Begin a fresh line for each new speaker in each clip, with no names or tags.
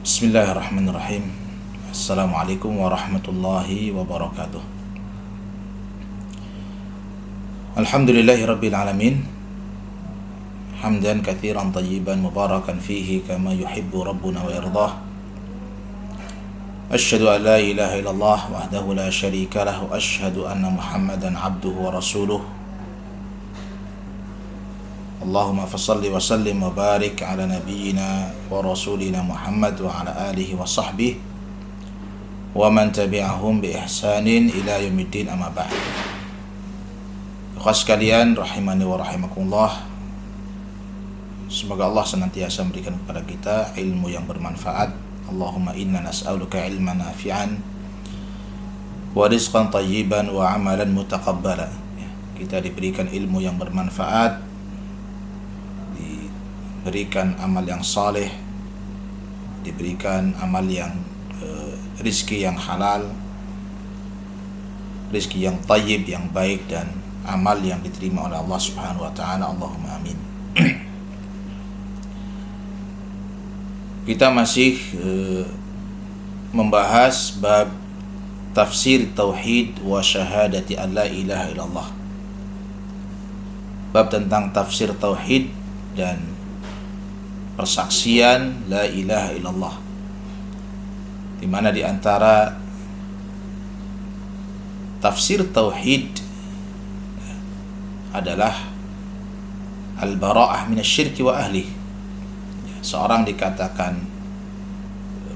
Bismillahirrahmanirrahim. Assalamualaikum warahmatullahi wabarakatuh. Alhamdulillahirabbil alamin. Hamdan katsiran tayyiban mubarakan fihi kama yuhibbu rabbuna wa yardah. Asyhadu an la ilaha illallah wahdahu la syarika lah wa asyhadu anna Muhammadan abduhu wa rasuluh. Allahumma fasalli wa sallim wa barik ala nabiyyina wa rasulina Muhammad wa ala alihi wa sahbihi wa man tabi'ahum bi ihsanin ila yaumiddin, amma ba'd. Ikhwan sekalian rahimani wa rahimakumullah. Semoga Allah senantiasa memberikan kepada kita ilmu yang bermanfaat. Allahumma inna nas'aluka ilman nafi'an wa rizqan tayyiban wa amalan mutaqabbala. Kita diberikan ilmu yang bermanfaat, diberikan amal yang saleh, diberikan amal yang rizki yang halal, rizki yang tayyib, yang baik, dan amal yang diterima oleh Allah Subhanahu wa taala. Allahumma amin. Kita masih membahas bab tafsir tauhid wa syahadati an la ilaha illallah. Bab tentang tafsir tauhid dan persaksian la ilaha illallah, di mana di antara tafsir tauhid adalah al-bara'ah minasyirki wa ahli. Seorang dikatakan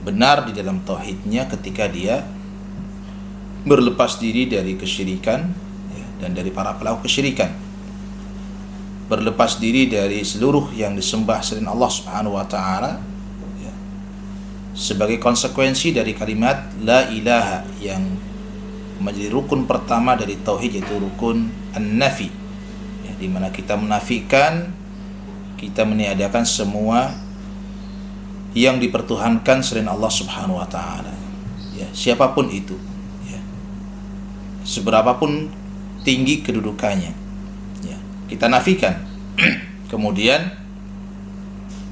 benar di dalam tauhidnya ketika dia berlepas diri dari kesyirikan dan dari para pelaku kesyirikan, berlepas diri dari seluruh yang disembah selain Allah Subhanahu wa taala, sebagai konsekuensi dari kalimat la ilaha yang menjadi rukun pertama dari tauhid, yaitu rukun an-nafi, di mana kita menafikan, kita meniadakan semua yang dipertuhankan selain Allah Subhanahu wa taala, siapapun itu, seberapapun tinggi kedudukannya, kita nafikan. Kemudian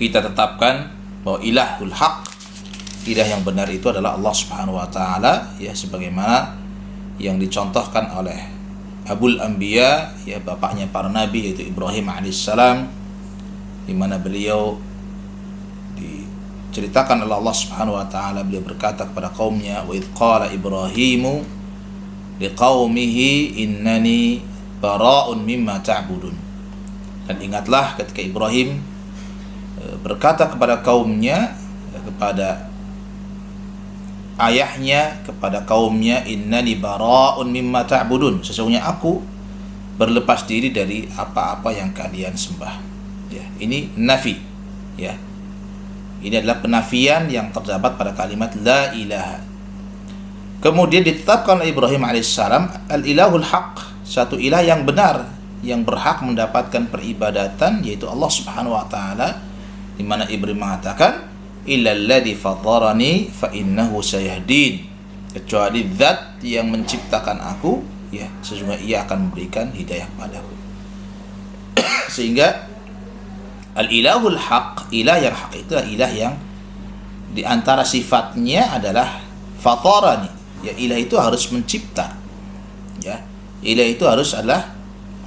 kita tetapkan bahwa ilahul haq, ilah yang benar itu adalah Allah Subhanahu wa taala, sebagaimana yang dicontohkan oleh Abul Anbiya, bapaknya para nabi, yaitu Ibrahim alaihissalam, di mana beliau diceritakan oleh Allah Subhanahu wa taala, beliau berkata kepada kaumnya, wa idz qala Ibrahimu liqaumihi innani bara'un mimma ta'budun. Dan ingatlah ketika Ibrahim berkata kepada kaumnya, kepada ayahnya, kepada kaumnya, innani bara'un mimma ta'budun, sesungguhnya aku berlepas diri dari apa-apa yang kalian sembah. Ini nafi, ini adalah penafian yang terdapat pada kalimat la ilaha. Kemudian ditetapkan oleh Ibrahim alaihissalam al-ilahul haq, satu ilah yang benar, yang berhak mendapatkan peribadatan, yaitu Allah Subhanahu wa taala, di mana Ibrahim mengatakan illalladzi fatarani fa innahu sayahdin, kecuali zat yang menciptakan aku, sesungguhnya ia akan memberikan hidayah padaku. Sehingga al-ilahul haq, ilah yang hak itu adalah ilah yang di antara sifatnya adalah fatarani, ilah itu harus mencipta, ilah itu harus adalah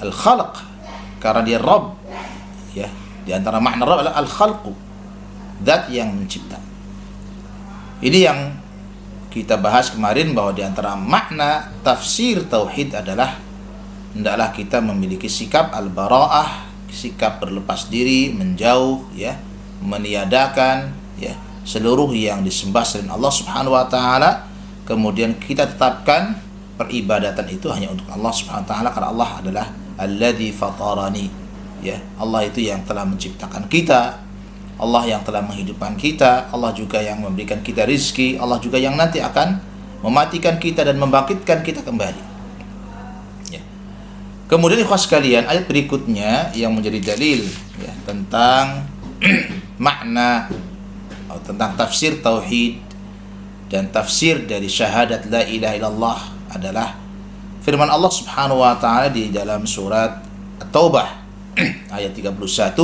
al-khalq, karena dia Rabb, di antara makna Rabb adalah al-khalqu, zat yang mencipta. Ini yang kita bahas kemarin, bahwa di antara makna tafsir tauhid adalah hendaklah kita memiliki sikap al-bara'ah, sikap berlepas diri, menjauh, meniadakan, seluruh yang disembah selain Allah Subhanahu wa taala. Kemudian kita tetapkan peribadatan itu hanya untuk Allah Subhanahu wa taala, karena Allah adalah alladzi fatarani, Allah itu yang telah menciptakan kita, Allah yang telah menghidupkan kita, Allah juga yang memberikan kita rizki, Allah juga yang nanti akan mematikan kita dan membangkitkan kita kembali. Kemudian ikhwah sekalian, ayat berikutnya yang menjadi dalil tentang makna atau tentang tafsir tauhid dan tafsir dari syahadat la ilaha illallah adalah firman Allah Subhanahu wa taala di dalam surat At-Taubah ayat 31.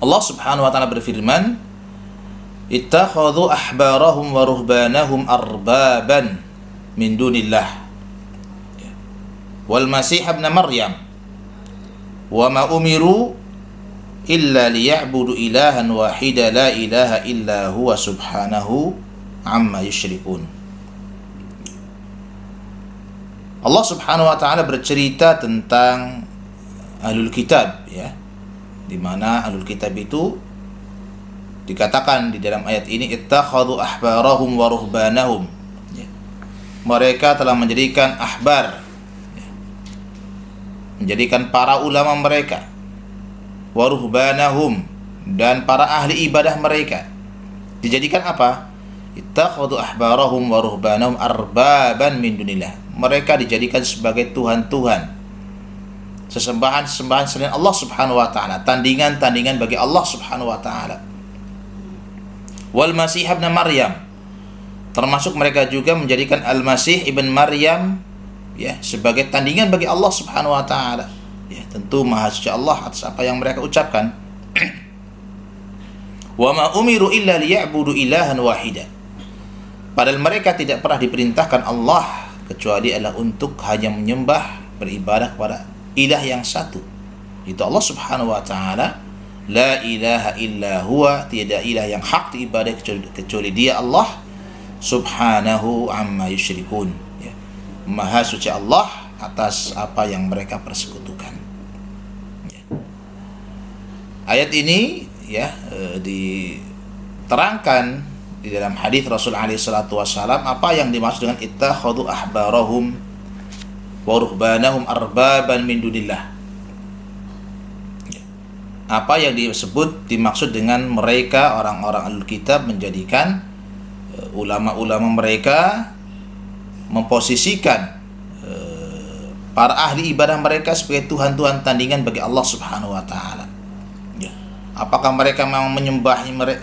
Allah Subhanahu wa taala berfirman, ittakhadhu ahbarahum wa ruhbanahum arbaban min dunillah wal masih ibn maryam wa ma umiru illa liya'budu ilahan wahida la ilaha illa huwa subhanahu amma yusyrikun. Allah Subhanahu wa taala bercerita tentang ahlul kitab, ya, di mana ahlul kitab itu dikatakan di dalam ayat ini ittakhadhu ahbarahum wa ruhbanahum, ya. Mereka telah menjadikan ahbar, ya, menjadikan para ulama mereka, wa ruhbanahum, dan para ahli ibadah mereka dijadikan apa? Ittakhadhu ahbarahum wa ruhbanahum arbaban min dunillah. Mereka dijadikan sebagai tuhan-tuhan, sesembahan-sesembahan selain Allah Subhanahu wa taala, tandingan-tandingan bagi Allah Subhanahu wa taala. Wal Masih ibn Maryam, termasuk mereka juga menjadikan Al-Masih ibn Maryam, ya, sebagai tandingan bagi Allah Subhanahu wa taala. Ya, tentu Maha Suci Allah atas apa yang mereka ucapkan. Wa ma umiru illa liya'budu ilahan wahida. Padahal mereka tidak pernah diperintahkan Allah kecuali adalah untuk hanya menyembah, beribadah kepada ilah yang satu, itu Allah Subhanahu wa taala. La ilaha illa huwa, tiada ilah yang hak diibadah kecuali Dia, Allah Subhanahu amma yusyrikun, ya. Maha suci Allah atas apa yang mereka persekutukan, ya. Ayat ini, ya, diterangkan di dalam hadis Rasul alaihi salatu wasallam apa yang dimaksud dengan ittakhadhu ahbarahum wa ruhbanahum arbaban min dunillah. Apa yang dimaksud dengan mereka orang-orang ahlul kitab menjadikan ulama-ulama mereka, memposisikan para ahli ibadah mereka sebagai tuhan-tuhan tandingan bagi Allah Subhanahu wa taala. Ya. Apakah mereka memang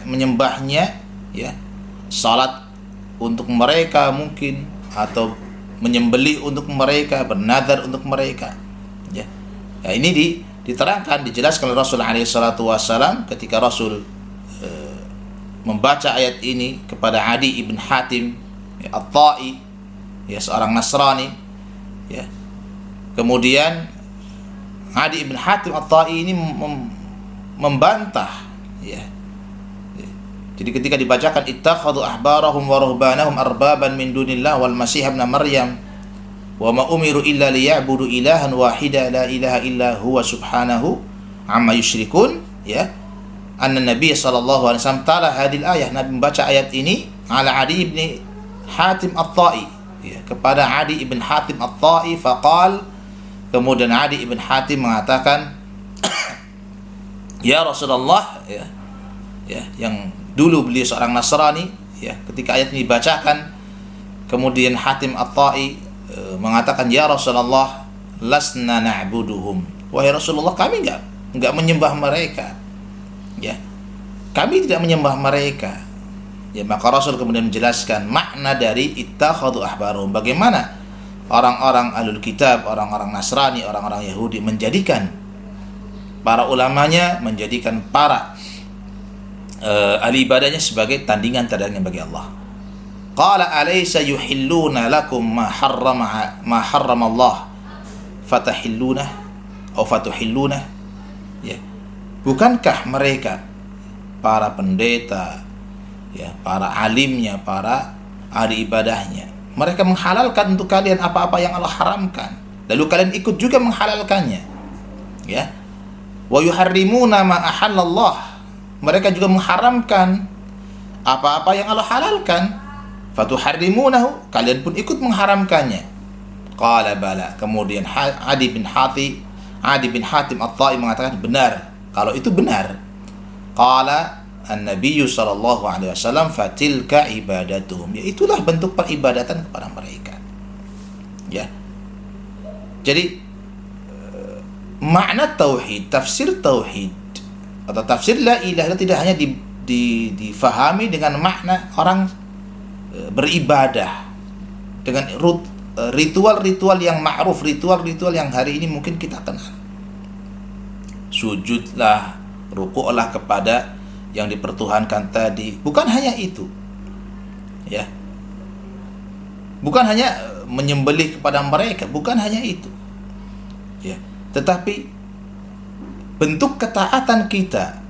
menyembahnya, ya, salat untuk mereka mungkin, atau menyembelih untuk mereka, bernazar untuk mereka, ya. Nah, ini diterangkan, dijelaskan oleh Rasul alaihi salatu wasallam ketika Rasul membaca ayat ini kepada Adi ibn Hatim, ya, At-Ta'i, ya, seorang Nasrani, ya. Kemudian Adi ibn Hatim At-Ta'i ini membantah, ya. Jadi ketika dibacakan ittakhadhu ahbarahum wa ruhbanahum arbaban min dunillah wal masih ibn maryam wa ma umiru illa liya'budu ilahan wahida la ilaha illa huwa subhanahu amma yusyrikun, ya, anna Nabi sallallahu alaihi wasallam ta'ala hadil ayah, Nabi membaca ayat ini ala Adi ibn Hatim At-Ta'i, ya, kepada Adi ibn Hatim At-Ta'i. Faqal, kemudian Adi ibn Hatim mengatakan ya Rasulullah, ya, ya, yang dulu beliau seorang Nasrani, ya, ketika ayat ini dibacakan, kemudian Hatim At-Ta'i mengatakan ya Rasulullah lasna na'buduhum, wahai Rasulullah, kami enggak menyembah mereka, ya, kami tidak menyembah mereka. Ya, maka Rasul kemudian menjelaskan makna dari ittakhadhu ahbarahum, bagaimana orang-orang ahlul kitab, orang-orang Nasrani, orang-orang Yahudi menjadikan para ulamanya, menjadikan para ahli ibadahnya sebagai tandingan-tandingan bagi Allah. Qala alaysa yuhilluna lakum ma harrama Allah fatahilluna atau fatuhilluna, ya, bukankah mereka para pendeta, ya, para alimnya, para ahli ibadahnya, mereka menghalalkan untuk kalian apa-apa yang Allah haramkan, lalu kalian ikut juga menghalalkannya, ya. Wa yuharrimuna ma ahallallah, mereka juga mengharamkan apa-apa yang Allah halalkan. Fatuharrimunahu, kalian pun ikut mengharamkannya. Qala bala, kemudian Adi bin Hatim At-Ta'i mengatakan benar, kalau itu benar. Qala an-Nabiy sallallahu alaihi wasallam fatilka ibadatuhum, ya, itulah bentuk peribadatan kepada mereka, ya. Jadi makna tauhid, tafsir tauhid atau tafsir la ilaha illallah tidak hanya difahami dengan makna orang beribadah dengan ritual-ritual yang ma'ruf, ritual-ritual yang hari ini mungkin kita kenal. Sujudlah, rukuklah kepada yang dipertuhankan tadi. Bukan hanya itu, ya. Bukan hanya menyembelih kepada mereka, bukan hanya itu, ya. Tetapi bentuk ketaatan kita,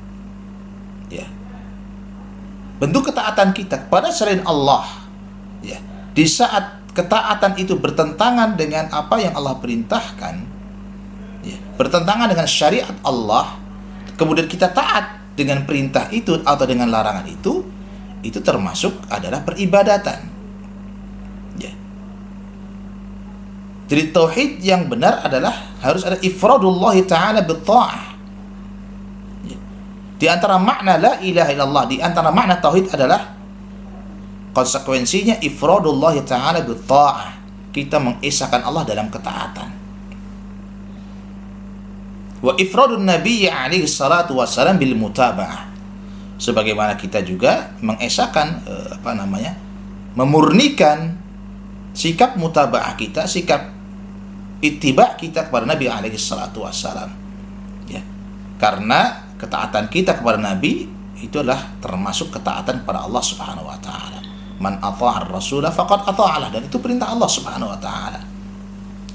ya, bentuk ketaatan kita kepada selain Allah, ya, di saat ketaatan itu bertentangan dengan apa yang Allah perintahkan, ya, bertentangan dengan syariat Allah, kemudian kita taat dengan perintah itu atau dengan larangan itu termasuk adalah peribadatan, ya. Jadi tauhid yang benar adalah harus ada ifradullah ta'ala bitta'ah. Di antara makna la ilaha illallah, di antara makna tauhid adalah konsekuensinya ifradullah ta'ala bitta'ah. Kita mengesahkan Allah dalam ketaatan. Wa ifradun nabiy alaihi salatu wassalam bil mutaba'ah. Sebagaimana kita juga mengesahkan memurnikan sikap mutaba'ah kita, sikap ittiba kita kepada Nabi alaihi salatu wassalam. Ya. Karena ketaatan kita kepada Nabi itu adalah termasuk ketaatan kepada Allah Subhanahu wa taala. Man ata'ar rasula faqad ata'alah, dan itu perintah Allah Subhanahu wa taala.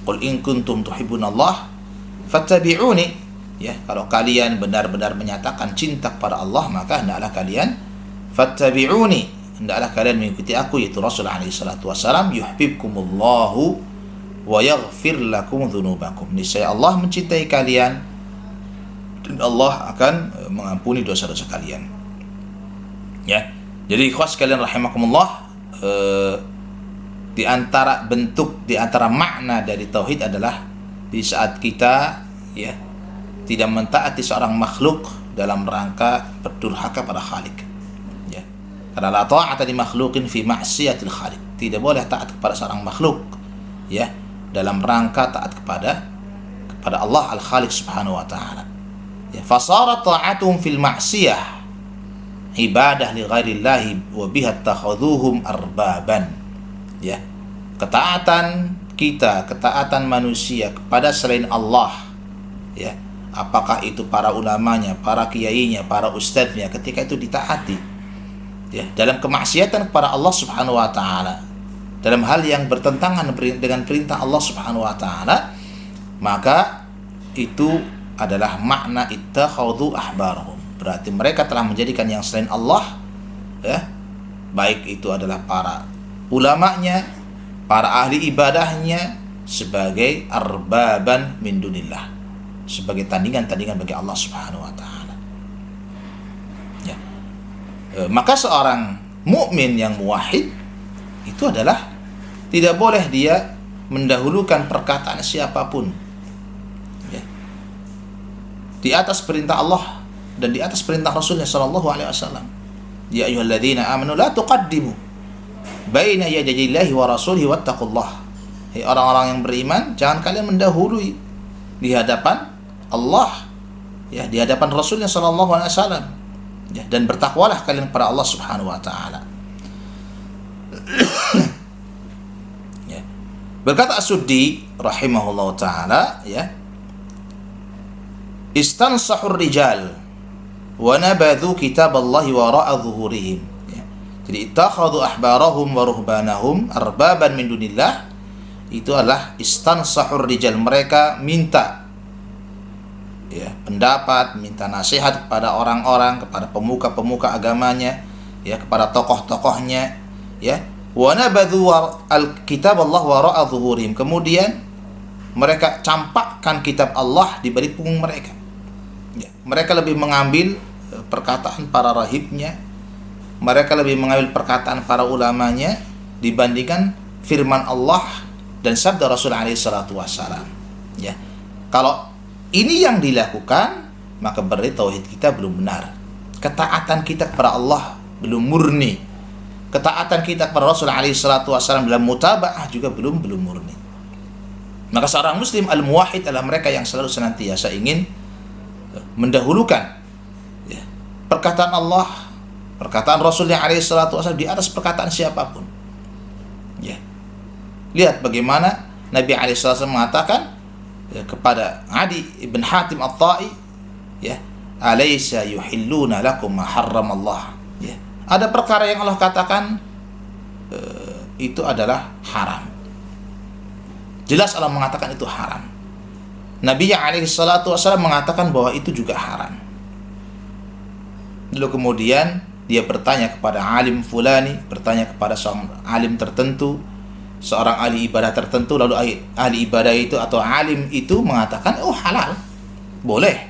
Qul in kuntum tuhibbunallah fattabi'uni. Ya, kalau kalian benar-benar menyatakan cinta kepada Allah, maka hendaklah kalian fattabi'uni, hendaklah kalian mengikuti aku, yaitu Rasul alaihi salatu wasalam. Yuhibbukumullahu wa yaghfir lakum dzunubakum. Niscaya Allah mencintai kalian dan Allah akan mengampuni dosa-dosa kalian. Ya. Jadi ikhwas sekalian rahimakumullah, di antara bentuk, di antara makna dari tauhid adalah di saat kita, ya, tidak mentaati seorang makhluk dalam rangka berdurhaka pada Khalik. Ya. Karena la ta'ata li makhluqin fi ma'siyatil Khaliq. Tidak boleh taat kepada seorang makhluk, ya, dalam rangka taat kepada Allah Al-Khaliq Subhanahu wa taala. Ya, fasara ta'atuhum fil ma'siyah ibadah li ghairillahi wa biha takhadhuhum arbaban. Ya. Ketaatan kita, ketaatan manusia kepada selain Allah, ya, apakah itu para ulamanya, para kiainya, para ustadznya, ketika itu ditaati, ya, dalam kemaksiatan kepada Allah Subhanahu wa taala, dalam hal yang bertentangan dengan perintah Allah Subhanahu wa taala, maka itu adalah makna ittakhadhu ahbarahum. Berarti mereka telah menjadikan yang selain Allah, ya, baik itu adalah para ulamanya, para ahli ibadahnya, sebagai arbaban min dunillah, sebagai tandingan-tandingan bagi Allah Subhanahu wa taala. Ya. Maka seorang mukmin yang muwahhid itu adalah tidak boleh dia mendahulukan perkataan siapapun, ya, di atas perintah Allah dan di atas perintah Rasulnya sallallahu alaihi wasallam. Ya ayyuhalladzina amanu la tuqaddimu baina yadayillahi wa rasulihi wattaqullah. Hai orang-orang yang beriman, jangan kalian mendahului di hadapan Allah, ya, di hadapan Rasulnya sallallahu alaihi wasallam, ya, dan bertakwalah kalian kepada Allah Subhanahu wa taala. Ya. Berkata As-Suddi rahimahullahu taala, ya, istansahur rijal wa nabadhu kitaballahi wara'a dhuhurihim. Ya. Jadi ittakhadhu ahbarahum wa ruhbanahum arbaban min dunillah, itu adalah istansahur rijal, mereka minta, ya, pendapat, minta nasihat kepada orang-orang, kepada pemuka-pemuka agamanya, ya, kepada tokoh-tokohnya, ya. Wa nabadhu al-kitab Allah wara'a dhuhurihim, kemudian mereka campakkan kitab Allah di balik punggung mereka. Ya. Mereka lebih mengambil perkataan para rahibnya, mereka lebih mengambil perkataan para ulamanya dibandingkan firman Allah dan sabda Rasul alaihi salatu wassalam. Ya. Kalau ini yang dilakukan, maka berarti tauhid kita belum benar. Ketaatan kita kepada Allah belum murni. Ketaatan kita kepada Rasul alaihi salatu wassalam dalam mutaba'ah juga belum murni. Maka seorang muslim al-muwahhid adalah mereka yang selalu senantiasa ingin mendahulukan, ya, perkataan Allah, perkataan Rasulnya alaihi salatu wassalam di atas perkataan siapapun. Ya. Lihat bagaimana Nabi alaihi salatu wassalam mengatakan, ya, kepada Adi ibn Hatim at-Ta'i, ya, alaysa yuhilluna lakum ma harramallah. Ya. Ada perkara yang Allah katakan itu adalah haram. Jelas Allah mengatakan itu haram. Nabi alaihi salatu wasallam mengatakan bahwa itu juga haram. Lalu kemudian dia bertanya kepada alim fulani, bertanya kepada seorang alim tertentu, seorang ahli ibadah tertentu, lalu ahli ibadah itu atau alim itu mengatakan oh halal, boleh.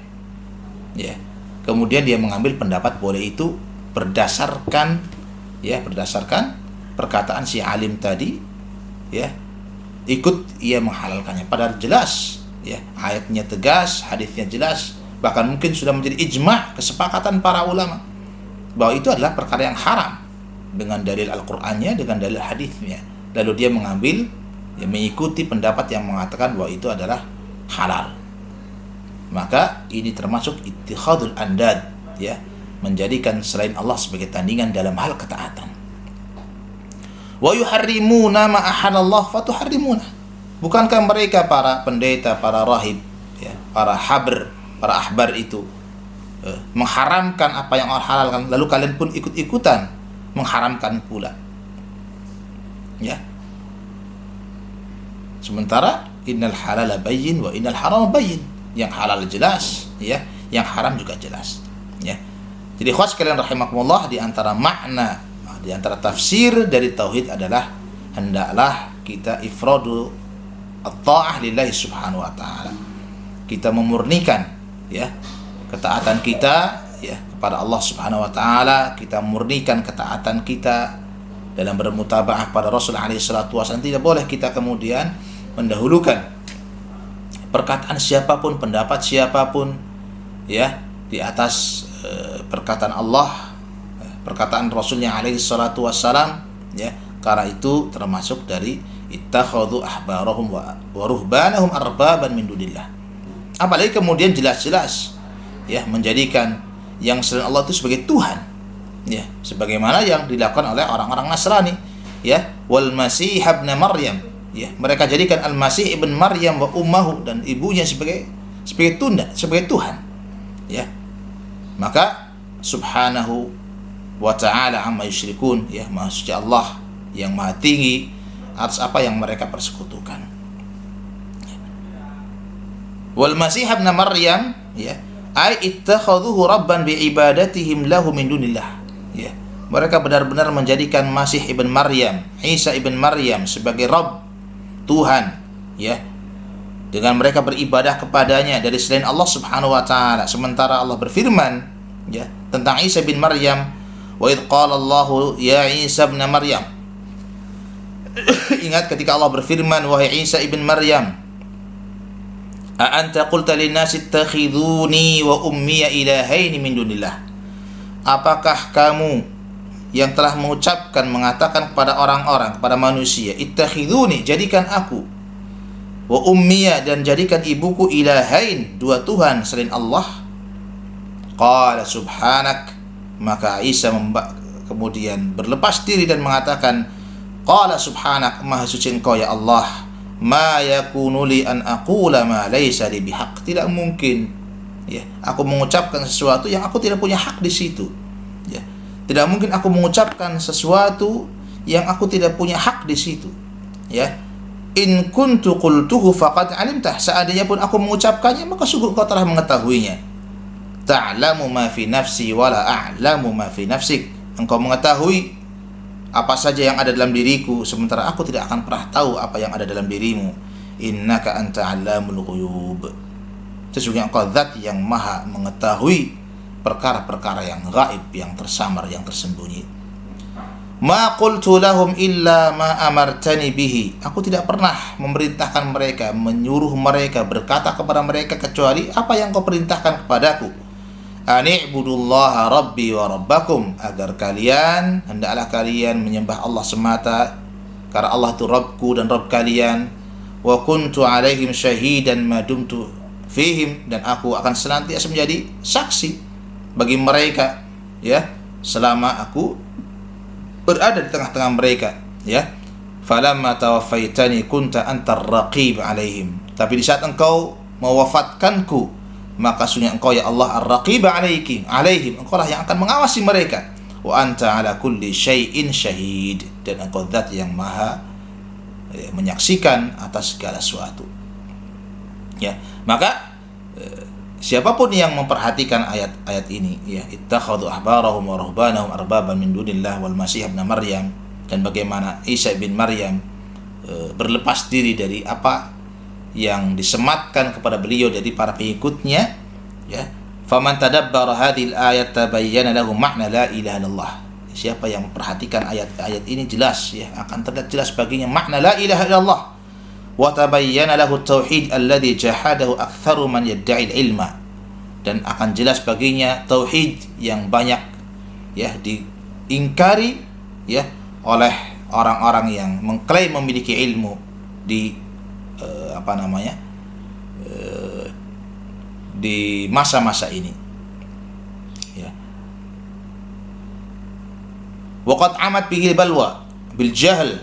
Ya. Kemudian dia mengambil pendapat boleh itu berdasarkan perkataan si alim tadi, ya. Ikut ia menghalalkannya. Padahal jelas, ya, ayatnya tegas, hadisnya jelas, bahkan mungkin sudah menjadi ijma', kesepakatan para ulama bahwa itu adalah perkara yang haram dengan dalil Al-Qur'annya, dengan dalil hadisnya. Lalu dia mengambil, ya, mengikuti pendapat yang mengatakan bahwa itu adalah halal. Maka ini termasuk ittikhadul andad, ya, menjadikan selain Allah sebagai tandingan dalam hal ketaatan. Wa yuharrimuna ma ahalallah fatuharrimuna. Bukankah mereka para pendeta, para rahib, ya, para habr, para ahbar itu mengharamkan apa yang Allah halalkan, lalu kalian pun ikut-ikutan mengharamkan pula. Ya. Sementara innal halala bayyin wa innal harama bayyin. Yang halal jelas, ya, yang haram juga jelas, ya. Jadi khas kalian rahimakumullah, di antara makna, di antara tafsir dari tauhid adalah hendaklah kita ifradu at-ta'ah lillahi subhanahu wa ta'ala. Kita memurnikan, ya, ketaatan kita, ya, kepada Allah subhanahu wa ta'ala. Kita memurnikan ketaatan kita dalam bermutaba'ah pada Rasul alaihi salatu wasallam. Tidak boleh kita kemudian mendahulukan perkataan siapapun, pendapat siapapun, ya, di atas perkataan Allah, perkataan Rasulnya alaihi salatu wassalam, ya, karena itu termasuk dari ittakhadhu ahbarahum wa ruhbanahum arbaban min dunillah. Apalagi kemudian jelas-jelas, ya, menjadikan yang selain Allah itu sebagai Tuhan, ya, sebagaimana yang dilakukan oleh orang-orang Nasrani, ya, wal Masih ibn Maryam, ya, mereka jadikan Al-Masih ibn Maryam wa ummahu, dan ibunya sebagai Tuhan, ya. Maka subhanahu wa ta'ala amma yusyrikun, ya, maha suci Allah yang maha tinggi atas apa yang mereka persekutukan. Wal Masih ibn Maryam, ya, ay ittakhadhuhu rabban bi ibadatihim lahu min dunillah, ya. Mereka benar-benar menjadikan Masih ibn Maryam, Isa ibn Maryam sebagai Rabb, Tuhan, ya, dengan mereka beribadah kepadanya dari selain Allah subhanahu wa ta'ala. Sementara Allah berfirman, ya, tentang Isa bin Maryam, wa idh qala Allahu ya Isa bin Maryam. Ingat ketika Allah berfirman, wahai Isa ibn Maryam, a anta qulta linnasi ittakhiduni wa ummiya ilahaini min dunillah. Apakah kamu yang telah mengatakan kepada orang-orang, kepada manusia, ittakhiduni, jadikan aku, wa ummiya, dan jadikan ibuku, ilahain, dua Tuhan selain Allah. Qala subhanak, maka Isa kemudian berlepas diri dan mengatakan, qala subhanak, maha suci engkau ya Allah, ma yakunu li an aqula ma laysa li bihaq. Tidak mungkin, ya, aku mengucapkan sesuatu yang aku tidak punya hak di situ, ya. Tidak mungkin aku mengucapkan sesuatu yang aku tidak punya hak di situ, ya. In kuntu qultuhu faqad alimtah. Seandainya pun aku mengucapkannya, maka sungguh engkau telah mengetahuinya. Ta'lamu ma fi nafsi wa la a'lamu ma fi nafsik. Engkau mengetahui apa saja yang ada dalam diriku, sementara aku tidak akan pernah tahu apa yang ada dalam dirimu. Innaka anta 'allamul ghuyub. Sesungguhnya engkau zat yang maha mengetahui perkara-perkara yang gaib, yang tersamar, yang tersembunyi. Ma qultu lahum illa ma amartani bihi. Aku tidak pernah memerintahkan mereka, menyuruh mereka, berkata kepada mereka kecuali apa yang kau perintahkan kepadaku. Ani'budullaha rabbi wa rabbakum, agar hendaklah kalian menyembah Allah semata, karena Allah itu Rabbku dan Rabb kalian. Wa kuntu alaihim syahidan ma dumtu fihim, dan aku akan senantiasa menjadi saksi bagi mereka, ya, selama aku berada di tengah-tengah mereka, ya. Falamma tawaffaitani kunta antar raqib alaihim. Tapi di saat engkau mewafatkanku, maka sungguh engkau ya Allah ar-raqib alaihim, engkau lah yang akan mengawasi mereka. Wa anta ala kulli syai'in syahid, dan engkau zat yang maha menyaksikan atas segala sesuatu. Ya, maka siapapun yang memperhatikan ayat-ayat ini, ya, ittakhadhu ahbarahum wa ruhbanahum arbaban min dunillah wal masih ibn Maryam, dan bagaimana Isa bin Maryam berlepas diri dari apa yang disematkan kepada beliau dari para pengikutnya, ya, faman tadabbara hadhil ayat tabayyana lahu makna la ilaha illallah. Siapa yang memperhatikan ayat-ayat ini jelas, ya, akan terlihat jelas baginya makna la ilaha illallah, wa tabayyana lahu tauhid alladhi jahadahu aktsaru man yad'i ilma, dan akan jelas baginya tauhid yang banyak, ya, diingkari, ya, oleh orang-orang yang mengklaim memiliki ilmu di di masa-masa ini, ya. Waqad amat bihi balwa bil jahl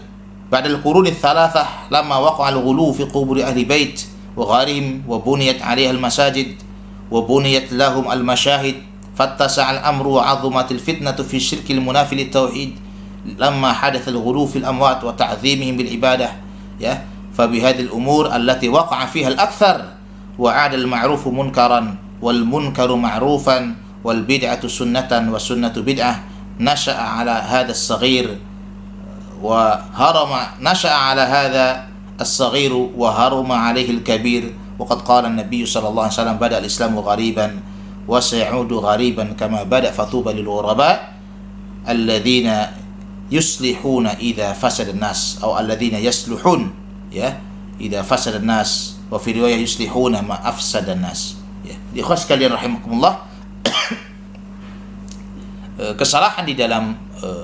ba'da al-qurun ats-tsalatsah lamma waqa'a al-ghulu fi qubur ahli bait wa gharihim wa buniyat 'alaiha al-masajid wa buniyat lahum al-mashahid fattasa'a al-amru wa 'azumat al-fitnatu fi syirki al-munafi lit-tauhid lamma hadatha al-ghulu fi al-amwat wa ta'dhimihim bil ibadah, ya. فبهذه الأمور التي وقع فيها الأكثر وعاد المعروف منكرا والمنكر معروفا والبدعة سنة والسنة بدعة نشأ على هذا الصغير وهرم عليه الكبير وقد قال النبي صلى الله عليه وسلم بدأ الإسلام غريبا وسيعود غريبا كما بدأ فطوبى للغرباء الذين يصلحون إذا فسد الناس أو الذين يصلحون, ya, idza fasada nas, wa fi riwayah yuslihuna ma afsada nas. Ya, ikhwan sekalian rahimakumullah, kesalahan di dalam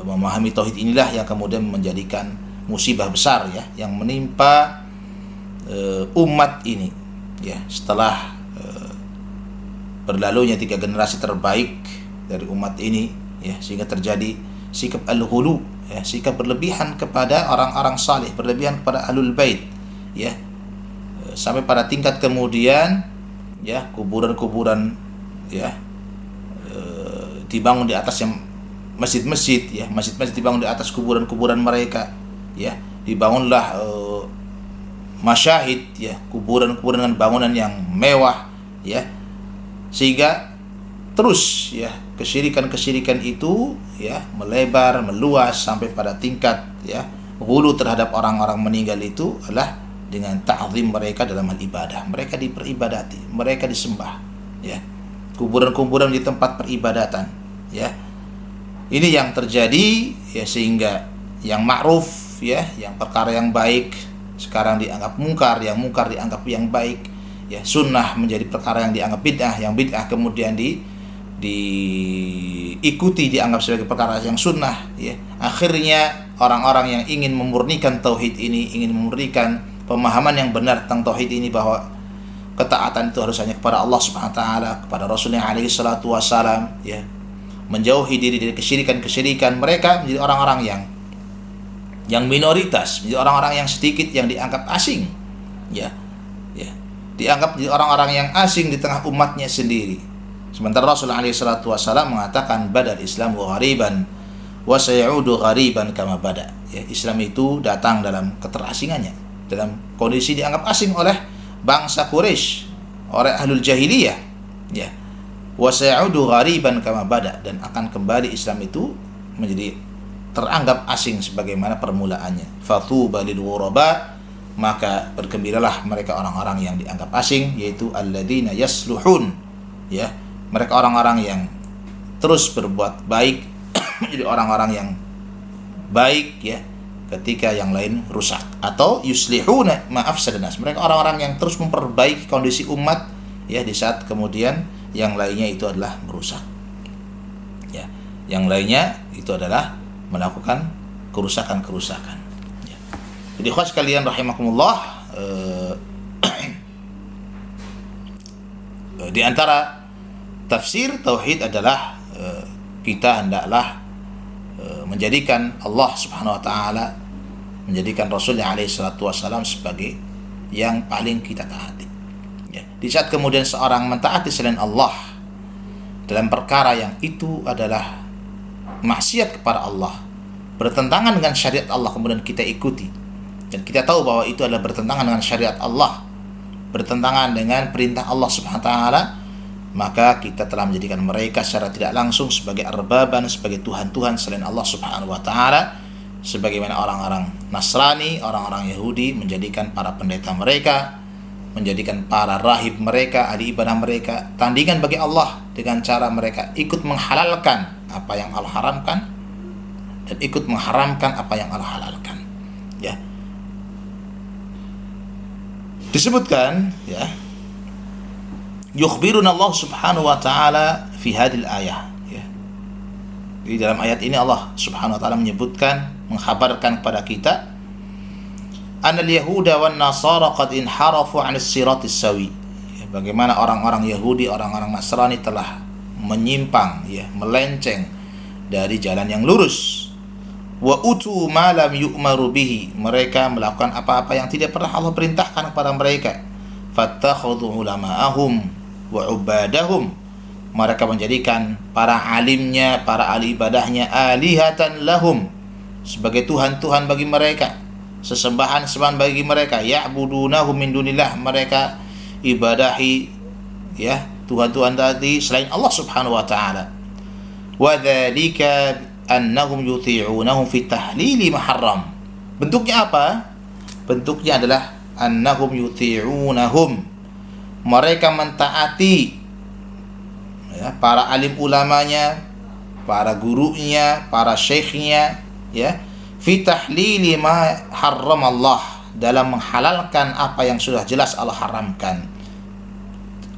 memahami tauhid inilah yang kemudian menjadikan musibah besar, ya, yang menimpa umat ini, ya, setelah berlalunya 3 generasi terbaik dari umat ini, ya, sehingga terjadi sikap al-ghulu, ya, sikap berlebihan kepada orang-orang saleh, berlebihan kepada ahlul bait, ya, sampai pada tingkat kemudian, ya, kuburan-kuburan, ya, dibangun di atas yang masjid-masjid, ya, masjid-masjid dibangun di atas kuburan-kuburan mereka, ya, dibangunlah masyahid, ya, kuburan-kuburan dengan bangunan yang mewah, ya, sehingga terus, ya, kesyirikan itu, ya, melebar, meluas sampai pada tingkat, ya, ghulu terhadap orang-orang meninggal itu adalah dengan ta'zim mereka dalam hal ibadah. Mereka diperibadati, mereka disembah, ya. Kuburan-kuburan di tempat peribadatan, ya. Ini yang terjadi, ya, sehingga yang ma'ruf, ya, yang perkara yang baik sekarang dianggap mungkar, yang mungkar dianggap yang baik, ya. Sunnah menjadi perkara yang dianggap bid'ah, yang bid'ah kemudian diikuti, dianggap sebagai perkara yang sunnah, ya. Akhirnya orang-orang yang ingin memurnikan tauhid ini, ingin memurnikan pemahaman yang benar tentang tauhid ini, bahwa ketaatan itu harus hanya kepada Allah Subhanahu wa taala, kepada Rasulnya alaihi salatu wasalam, ya, menjauhi diri dari kesyirikan-kesyirikan, mereka menjadi orang-orang yang minoritas, menjadi orang-orang yang sedikit, yang dianggap asing, ya, ya, dianggap menjadi orang-orang yang asing di tengah umatnya sendiri. Sementara Rasul alaihi salatu wasallam mengatakan badal Islam ghariban wa sayaudu ghariban kama bada. Ya, Islam itu datang dalam keterasingannya, dalam kondisi dianggap asing oleh bangsa Quraisy, oleh ahlul jahiliyah, ya. Wa sayaudu ghariban kama bada, dan akan kembali Islam itu menjadi teranggap asing sebagaimana permulaannya. Fatuba lil ghuraba, maka bergembiralah mereka orang-orang yang dianggap asing, yaitu alladzina yasluhun, ya. Mereka orang-orang yang terus berbuat baik, menjadi orang-orang yang baik, ya, ketika yang lain rusak. Atau yuslihuna ma afsadan nas, mereka orang-orang yang terus memperbaiki kondisi umat, ya, di saat kemudian yang lainnya itu adalah merusak, ya. Yang lainnya itu adalah melakukan kerusakan-kerusakan, ya. Jadi ikhwan sekalian rahimakumullah, di antara tafsir tauhid adalah kita hendaklah menjadikan Allah Subhanahu wa taala, menjadikan Rasulnya alaihi salatu wasallam sebagai yang paling kita taati, ya. Di saat kemudian seorang mentaati selain Allah dalam perkara yang itu adalah maksiat kepada Allah, bertentangan dengan syariat Allah, kemudian kita ikuti, dan kita tahu bahwa itu adalah bertentangan dengan syariat Allah, bertentangan dengan perintah Allah Subhanahu wa taala, maka kita telah menjadikan mereka secara tidak langsung sebagai arbaban, sebagai tuhan-tuhan selain Allah Subhanahu wa taala, sebagaimana orang-orang Nasrani, orang-orang Yahudi menjadikan para pendeta mereka, menjadikan para rahib mereka, ahli ibadah mereka tandingan bagi Allah dengan cara mereka ikut menghalalkan apa yang Allah haramkan dan ikut mengharamkan apa yang Allah halalkan. Ya. Disebutkan, ya, yukhbiruna Allah Subhanahu wa taala fi hadhil ayah, ya. Di dalam ayat ini Allah Subhanahu wa taala menyebutkan, mengkhabarkan kepada kita anal yahuda wan nasara qad inharafu 'an as-siratis sawi. Ya, bagaimana orang-orang Yahudi, orang-orang Nasrani telah menyimpang, ya, melenceng dari jalan yang lurus. Wa utu ma lam yu'maru bihi, mereka melakukan apa-apa yang tidak pernah Allah perintahkan kepada mereka. Fattakhadhu ulama'ahum wa ubadahum, mereka menjadikan para alimnya, para ahli ibadahnya, alihatan lahum, sebagai tuhan-tuhan bagi mereka, sesembahan-sembahan bagi mereka. Ya'budunahum min dunillah, mereka ibadahi, ya, tuhan-tuhan tadi selain Allah Subhanahu wa taala. Wa dzalika annahum yuti'unahum fi tahlili ma harram. Bentuknya apa? Bentuknya adalah annahum yuti'unahum, mereka mentaati, ya, para alim ulamanya, para gurunya, para syekhnya, ya, fi tahlili ma harram Allah, dalam menghalalkan apa yang sudah jelas Allah haramkan,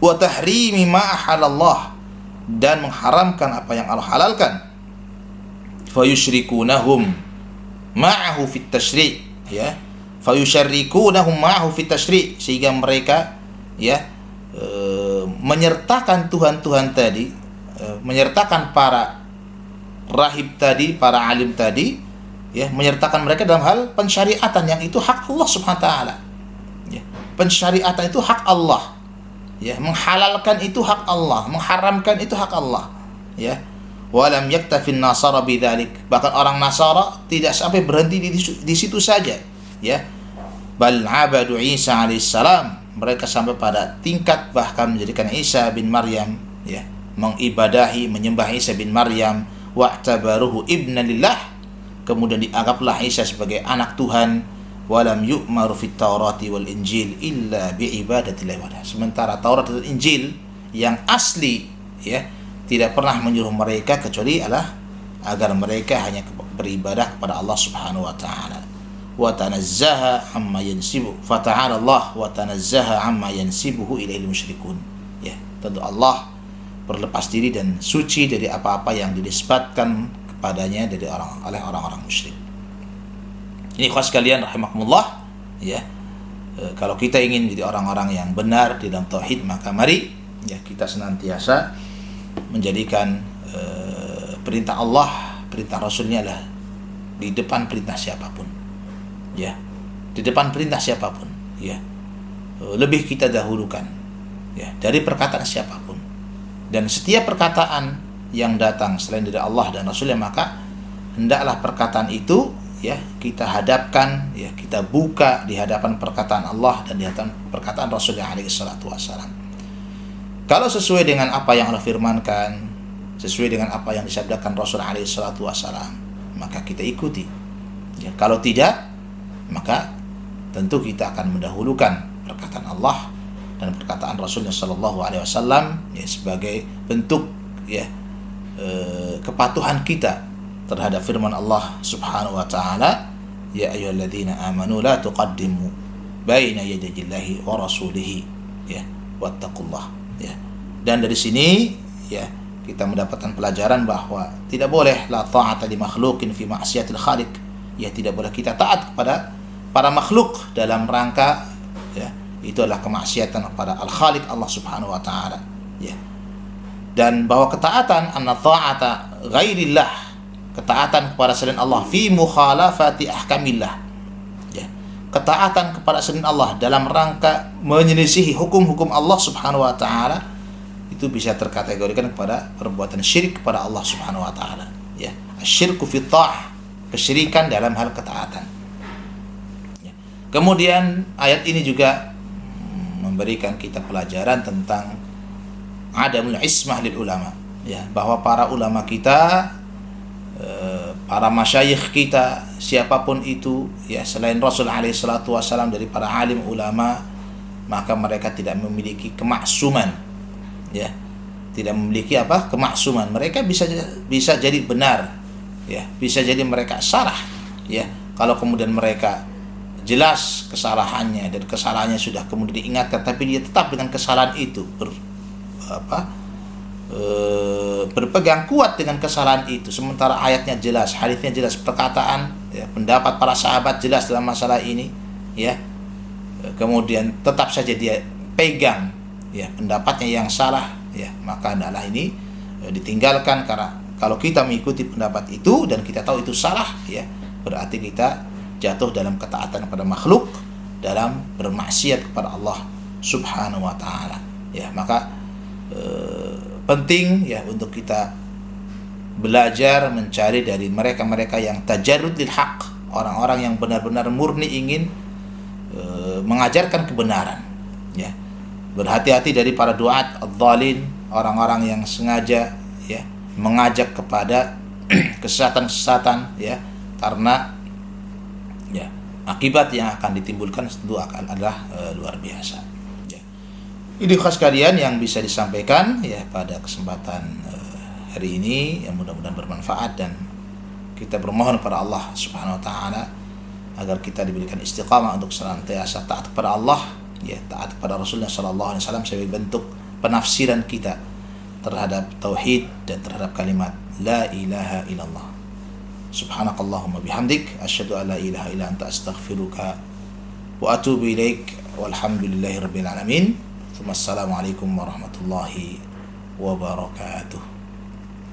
wa tahrimi ma ahalallah, dan mengharamkan apa yang Allah halalkan. Fayusyrikunahum ma'ahu fit tasyri', ya, fayusyrikunahum ma'ahu fit tasyri', sehingga mereka, ya, menyertakan tuhan-tuhan tadi, menyertakan para rahib tadi, para alim tadi, ya, menyertakan mereka dalam hal pensyariatan yang itu hak Allah Subhanahu wa taala. Ya, pensyariatan itu hak Allah. Ya, menghalalkan itu hak Allah, mengharamkan itu hak Allah. Ya. Walam yaktafin nasara bidzalik. Bahkan orang Nasara tidak sampai berhenti di situ saja, ya. Bal abadu Isa alaihissalam, mereka sampai pada tingkat bahkan menjadikan Isa bin Maryam, ya, mengibadahi, menyembah Isa bin Maryam, wa'tabaruhu ibnan lillah, kemudian dianggaplah Isa sebagai anak Tuhan. Walam yu'maru fit Taurati wal Injil illa bi ibadatillah wahdah. Sementara Taurat dan Injil yang asli, ya, tidak pernah menyuruh mereka kecuali agar mereka hanya beribadah kepada Allah Subhanahu wa taala. Wa tanazzaha amma yansibu, fa ta'ala Allah wa tanazzaha amma yansibuhu ilail musyrikun. Ya, tentu Allah berlepas diri dan suci dari apa-apa yang dinisbatkan kepadanya oleh orang-orang musyrik. Ini khas kalian rahimakumullah, ya. Kalau kita ingin jadi orang-orang yang benar di dalam tauhid, maka mari, ya, kita senantiasa menjadikan perintah Allah, perintah Rasulnya adalah di depan perintah siapapun, ya, di depan perintah siapapun, ya, lebih kita dahulukan, ya, dari perkataan siapapun. Dan setiap perkataan yang datang selain dari Allah dan Rasulnya, maka hendaklah perkataan itu, ya, kita hadapkan, ya, kita buka di hadapan perkataan Allah dan di hadapan perkataan Rasulullah alaihi salatu wassalam. Kalau sesuai dengan apa yang Allah firmankan, sesuai dengan apa yang disabdakan Rasul alaihi salatu wassalam, maka kita ikuti. Ya, kalau tidak, maka tentu kita akan mendahulukan perkataan Allah dan perkataan Rasulullah sallallahu alaihi wasallam, ya, sebagai bentuk, ya, kepatuhan kita terhadap firman Allah Subhanahu wa taala, ya ayyuhalladzina amanu la tuqaddimu baina yadayillahi wa rasulihi, ya, wattaqullah, ya. Dan dari sini, ya, kita mendapatkan pelajaran bahwa tidak boleh la ta'ata li makhluqin fi ma'siyatil khaliq, ya, tidak boleh kita taat kepada para makhluk dalam rangka, ya, itu adalah kemaksiatan kepada al-khaliq Allah Subhanahu wa taala, ya. Dan bahwa ketaatan anna ta'ata ghairillah, ketaatan kepada selain Allah fi mukhalafati ahkamillah, ya, ketaatan kepada selain Allah dalam rangka menyelisihi hukum-hukum Allah Subhanahu wa taala, itu bisa terkategorikan kepada perbuatan syirik kepada Allah Subhanahu wa taala, ya. Asyirku fi ta'ah, kesyirikan dalam hal ketaatan. Ya. Kemudian ayat ini juga memberikan kita pelajaran tentang adamul ismah lil ulama, ya, bahwa para ulama kita, para masyayikh kita, siapapun itu, ya, selain Rasul alaihi salatu wasallam, dari para alim ulama, maka mereka tidak memiliki kemaksuman, ya, tidak memiliki kemaksuman. Mereka bisa jadi benar, ya, bisa jadi mereka salah, ya. Kalau kemudian mereka jelas kesalahannya dan kesalahannya sudah kemudian diingatkan, tapi dia tetap dengan kesalahan itu berpegang kuat dengan kesalahan itu, sementara ayatnya jelas, hadisnya jelas, perkataan, ya, pendapat para sahabat jelas dalam masalah ini, ya, kemudian tetap saja dia pegang, ya, pendapatnya yang salah, ya, maka adalah ini ditinggalkan. Karena kalau kita mengikuti pendapat itu dan kita tahu itu salah, ya, berarti kita jatuh dalam ketaatan kepada makhluk, dalam bermaksiat kepada Allah Subhanahu wa taala, ya. Maka penting, ya, untuk kita belajar mencari dari mereka-mereka yang tajarrud lil haq, orang-orang yang benar-benar murni ingin mengajarkan kebenaran, ya. Berhati-hati dari para duat adh-dhalin, orang-orang yang sengaja, ya, mengajak kepada kesesatan-kesesatan, ya, karena, ya, akibat yang akan ditimbulkan tentu adalah luar biasa. Ini khas kalian yang bisa disampaikan, ya, pada kesempatan hari ini, yang mudah-mudahan bermanfaat, dan kita bermohon kepada Allah Subhanahu wa taala agar kita diberikan istiqamah untuk senantiasa taat kepada Allah, ya, taat kepada Rasulullah sallallahu alaihi wasallam sebagai bentuk penafsiran kita terhadap tauhid dan terhadap kalimat la ilaha illallah. Subhanakallahumma bihamdik asyhadu an la ilaha illa anta astaghfiruka wa atubu ilaik. Walhamdulillahirabbil alamin. Wassalamualaikum warahmatullahi wabarakatuh.